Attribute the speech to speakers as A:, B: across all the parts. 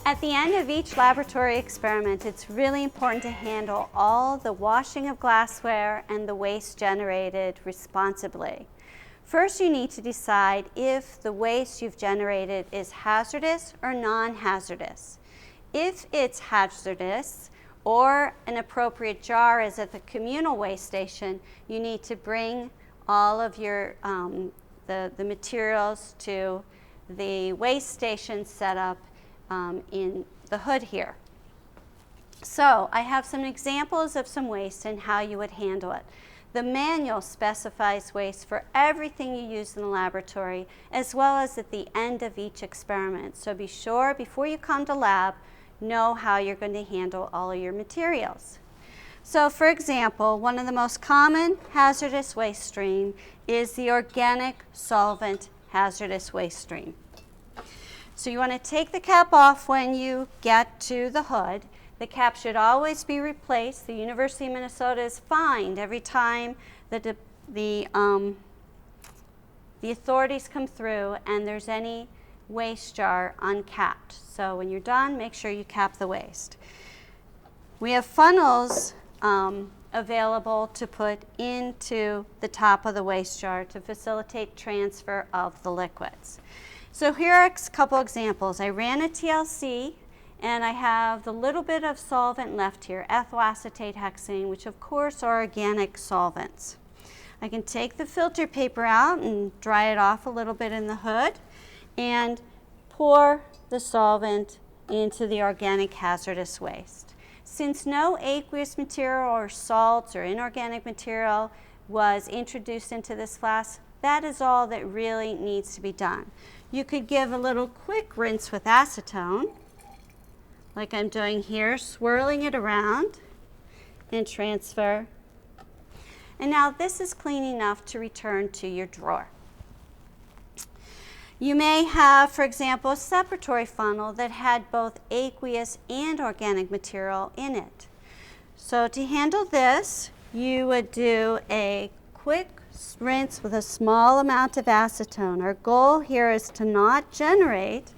A: At the end of each laboratory experiment, it's really important to handle all the washing of glassware and the waste generated responsibly. First, you need to decide if the waste you've generated is hazardous or non-hazardous. If it's hazardous, or an appropriate jar is at the communal waste station, you need to bring all of your the materials to the waste station set up in the hood here. So I have some examples of some waste and how you would handle it. The manual specifies waste for everything you use in the laboratory, as well as at the end of each experiment. So be sure before you come to lab, know how you're going to handle all of your materials. So for example, one of the most common hazardous waste stream is the organic solvent hazardous waste stream. So you want to take the cap off when you get to the hood. The cap should always be replaced. The University of Minnesota is fined every time that the authorities come through and there's any waste jar uncapped. So when you're done, make sure you cap the waste. We have funnels available to put into the top of the waste jar to facilitate transfer of the liquids. So here are a couple examples. I ran a TLC and I have the little bit of solvent left here, ethyl acetate hexane, which of course are organic solvents. I can take the filter paper out and dry it off a little bit in the hood and pour the solvent into the organic hazardous waste. Since no aqueous material or salts or inorganic material was introduced into this flask, that is all that really needs to be done. You could give a little quick rinse with acetone, like I'm doing here, swirling it around and transfer. And now this is clean enough to return to your drawer. You may have, for example, a separatory funnel that had both aqueous and organic material in it. So to handle this, you would do a quick rinse with a small amount of acetone. Our goal here is to not generate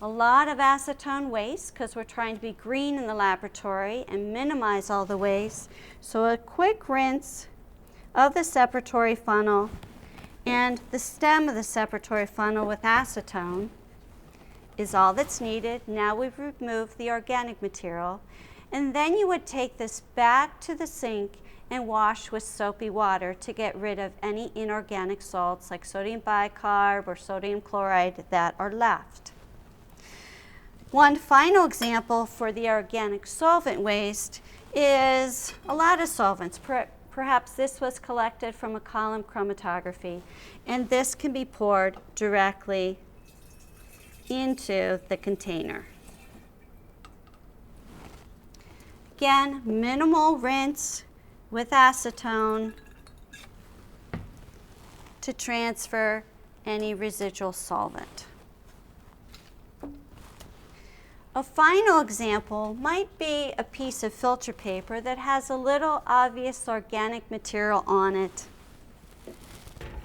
A: a lot of acetone waste because we're trying to be green in the laboratory and minimize all the waste. So a quick rinse of the separatory funnel and the stem of the separatory funnel with acetone is all that's needed. Now we've removed the organic material. And then you would take this back to the sink and wash with soapy water to get rid of any inorganic salts like sodium bicarb or sodium chloride that are left. One final example for the organic solvent waste is a lot of solvents. Perhaps this was collected from a column chromatography, and this can be poured directly into the container. Again, minimal rinse with acetone to transfer any residual solvent. A final example might be a piece of filter paper that has a little obvious organic material on it.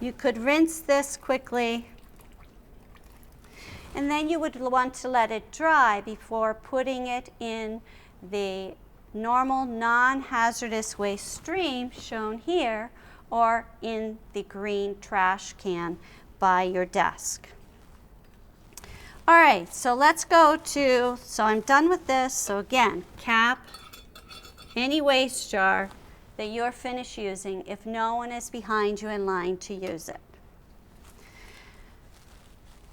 A: You could rinse this quickly, and then you would want to let it dry before putting it in the normal non-hazardous waste stream shown here or in the green trash can by your desk. All right, so let's go to, so I'm done with this. So again, cap any waste jar that you're finished using if no one is behind you in line to use it.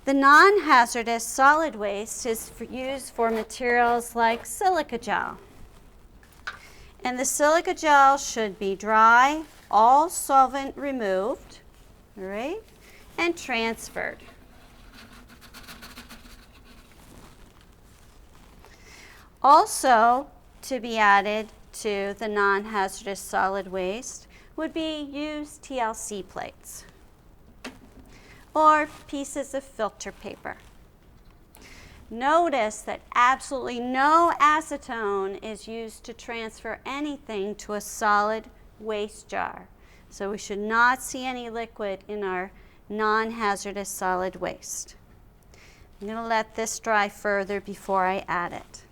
A: The non-hazardous solid waste is used for materials like silica gel. And the silica gel should be dry, all solvent removed, all right, and transferred. Also, to be added to the non-hazardous solid waste would be used TLC plates or pieces of filter paper. Notice that absolutely no acetone is used to transfer anything to a solid waste jar. So we should not see any liquid in our non-hazardous solid waste. I'm going to let this dry further before I add it.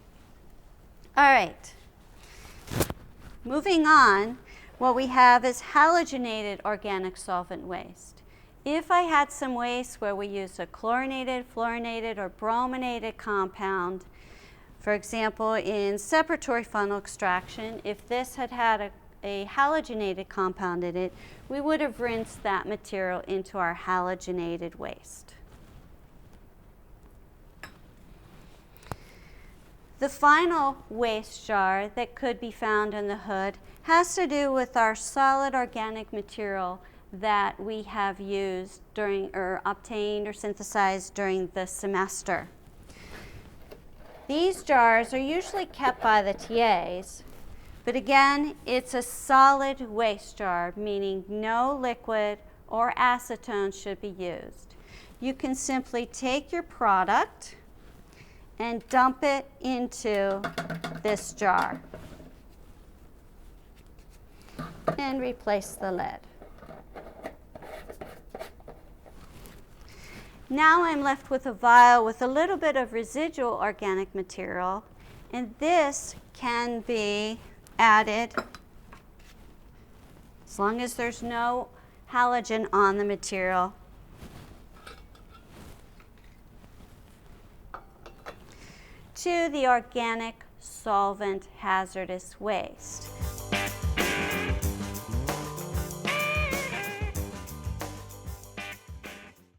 A: All right. Moving on, what we have is halogenated organic solvent waste. If I had some waste where we used a chlorinated, fluorinated, or brominated compound, for example, in separatory funnel extraction, if this had had a halogenated compound in it, we would have rinsed that material into our halogenated waste. The final waste jar that could be found in the hood has to do with our solid organic material that we have used during, or obtained or synthesized during the semester. These jars are usually kept by the TAs, but again, it's a solid waste jar, meaning no liquid or acetone should be used. You can simply take your product and dump it into this jar and replace the lid. Now I'm left with a vial with a little bit of residual organic material, and this can be added as long as there's no halogen on the material. To the organic solvent hazardous waste.